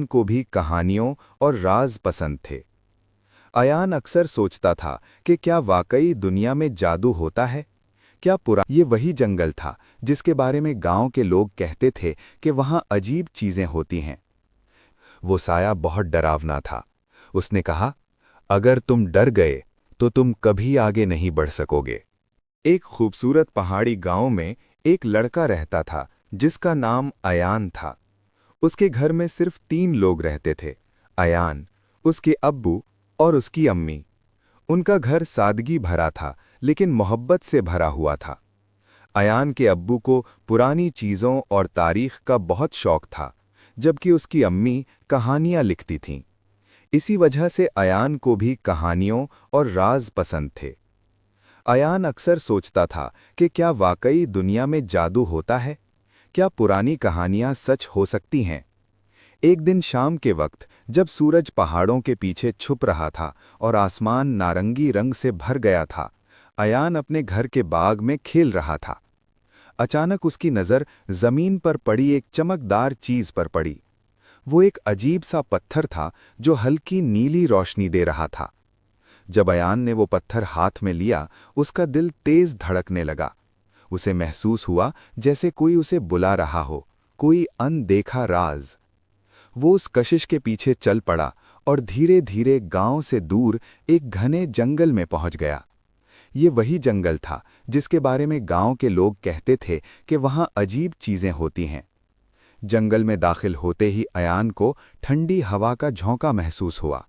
अयान को भी कहानियों और राज पसंद थे। अयान अक्सर सोचता था कि क्या वाकई दुनिया में जादू होता है। ये वही जंगल था जिसके बारे में गांव के लोग कहते थे कि वहां अजीब चीजें होती हैं। वो साया बहुत डरावना था। उसने कहा, अगर तुम डर गए तो तुम कभी आगे नहीं बढ़ सकोगे। एक खूबसूरत पहाड़ी गांव में एक लड़का रहता था जिसका नाम अयान था। उसके घर में सिर्फ 3 लोग रहते थे, अयान, उसके अब्बू और उसकी अम्मी। उनका घर सादगी भरा था लेकिन मोहब्बत से भरा हुआ था। अयान के अब्बू को पुरानी चीज़ों और तारीख का बहुत शौक था, जबकि उसकी अम्मी कहानियाँ लिखती थीं। इसी वजह से अयान को भी कहानियों और राज पसंद थे। अयान अक्सर सोचता था कि क्या वाकई दुनिया में जादू होता है, क्या पुरानी कहानियाँ सच हो सकती हैं। एक दिन शाम के वक्त जब सूरज पहाड़ों के पीछे छुप रहा था और आसमान नारंगी रंग से भर गया था, अयान अपने घर के बाग में खेल रहा था। अचानक उसकी नज़र जमीन पर पड़ी एक चमकदार चीज पर पड़ी। वो एक अजीब सा पत्थर था जो हल्की नीली रोशनी दे रहा था। जब अयान ने वो पत्थर हाथ में लिया, उसका दिल तेज धड़कने लगा। उसे महसूस हुआ जैसे कोई उसे बुला रहा हो, कोई अनदेखा राज। वो उस कशिश के पीछे चल पड़ा और धीरे धीरे गांव से दूर एक घने जंगल में पहुंच गया। ये वही जंगल था जिसके बारे में गांव के लोग कहते थे कि वहां अजीब चीजें होती हैं। जंगल में दाखिल होते ही अयान को ठंडी हवा का झोंका महसूस हुआ।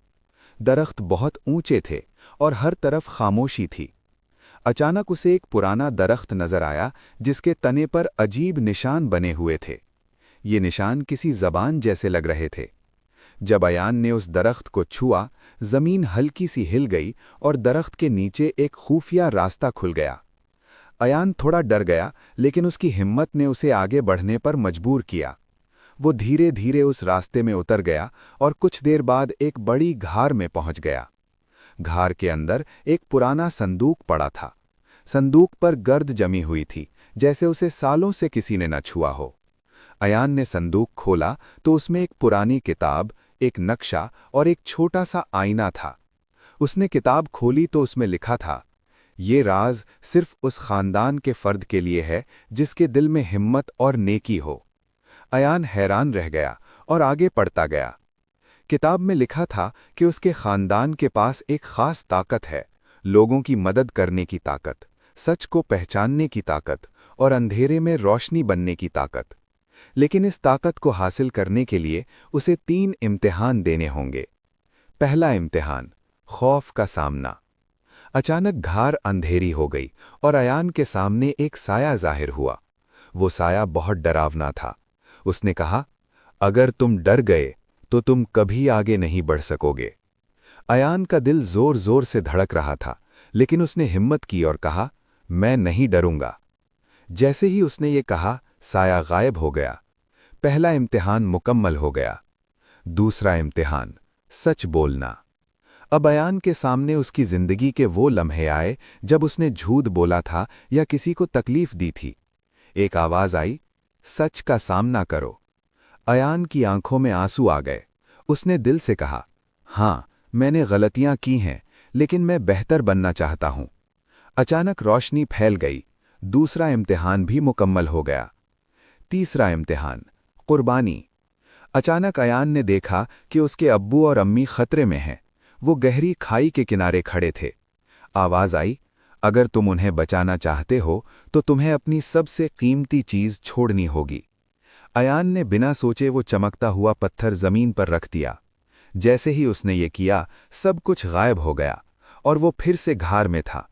दरख्त बहुत ऊंचे थे और हर तरफ खामोशी थी। अचानक उसे एक पुराना दरख्त नजर आया जिसके तने पर अजीब निशान बने हुए थे। ये निशान किसी जबान जैसे लग रहे थे। जब अयान ने उस दरख्त को छुआ, जमीन हल्की सी हिल गई और दरख्त के नीचे एक खुफिया रास्ता खुल गया। अयान थोड़ा डर गया, लेकिन उसकी हिम्मत ने उसे आगे बढ़ने पर मजबूर किया। वो धीरे धीरे उस रास्ते में उतर गया और कुछ देर बाद एक बड़ी घार में पहुंच गया। घार के अंदर एक पुराना संदूक पड़ा था। संदूक पर गर्द जमी हुई थी, जैसे उसे सालों से किसी ने न छुआ हो। अयान ने संदूक खोला तो उसमें एक पुरानी किताब, एक नक्शा और एक छोटा सा आईना था। उसने किताब खोली तो उसमें लिखा था, ये राज सिर्फ उस खानदान के फर्द के लिए है जिसके दिल में हिम्मत और नेकी हो। अयान हैरान रह गया और आगे पढ़ता गया। किताब में लिखा था कि उसके खानदान के पास एक खास ताकत है, लोगों की मदद करने की ताकत, सच को पहचानने की ताकत और अंधेरे में रोशनी बनने की ताकत। लेकिन इस ताकत को हासिल करने के लिए उसे 3 इम्तिहान देने होंगे। पहला इम्तिहान, खौफ का सामना। अचानक घार अंधेरी हो गई और अयान के सामने एक साया जाहिर हुआ। वो साया बहुत डरावना था। उसने कहा, अगर तुम डर गए तो तुम कभी आगे नहीं बढ़ सकोगे। अयान का दिल जोर जोर से धड़क रहा था, लेकिन उसने हिम्मत की और कहा, मैं नहीं डरूंगा। जैसे ही उसने ये कहा, साया गायब हो गया। पहला इम्तिहान मुकम्मल हो गया। दूसरा इम्तिहान, सच बोलना। अब अयान के सामने उसकी जिंदगी के वो लम्हे आए जब उसने झूठ बोला था या किसी को तकलीफ दी थी। एक आवाज आई, सच का सामना करो। अयान की आंखों में आंसू आ गए। उसने दिल से कहा, हाँ, मैंने गलतियां की हैं, लेकिन मैं बेहतर बनना चाहता हूं। अचानक रोशनी फैल गई। दूसरा इम्तिहान भी मुकम्मल हो गया। तीसरा इम्तिहान, कुर्बानी। अचानक अयान ने देखा कि उसके अब्बू और अम्मी खतरे में हैं। वो गहरी खाई के किनारे खड़े थे। आवाज आई, अगर तुम उन्हें बचाना चाहते हो तो तुम्हें अपनी सबसे कीमती चीज छोड़नी होगी। अयान ने बिना सोचे वो चमकता हुआ पत्थर जमीन पर रख दिया। जैसे ही उसने ये किया, सब कुछ गायब हो गया और वो फिर से घार में था।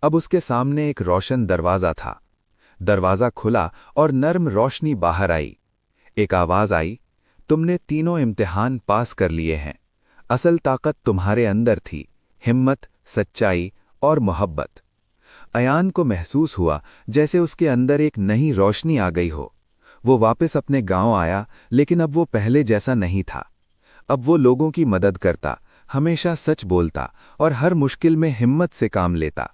अब उसके सामने एक रोशन दरवाज़ा था। दरवाज़ा खुला और नर्म रोशनी बाहर आई। एक आवाज़ आई, तुमने तीनों इम्तिहान पास कर लिए हैं। असल ताकत तुम्हारे अंदर थी, हिम्मत, सच्चाई और मोहब्बत। अयान को महसूस हुआ जैसे उसके अंदर एक नई रोशनी आ गई हो। वो वापस अपने गांव आया, लेकिन अब वो पहले जैसा नहीं था। अब वो लोगों की मदद करता, हमेशा सच बोलता और हर मुश्किल में हिम्मत से काम लेता।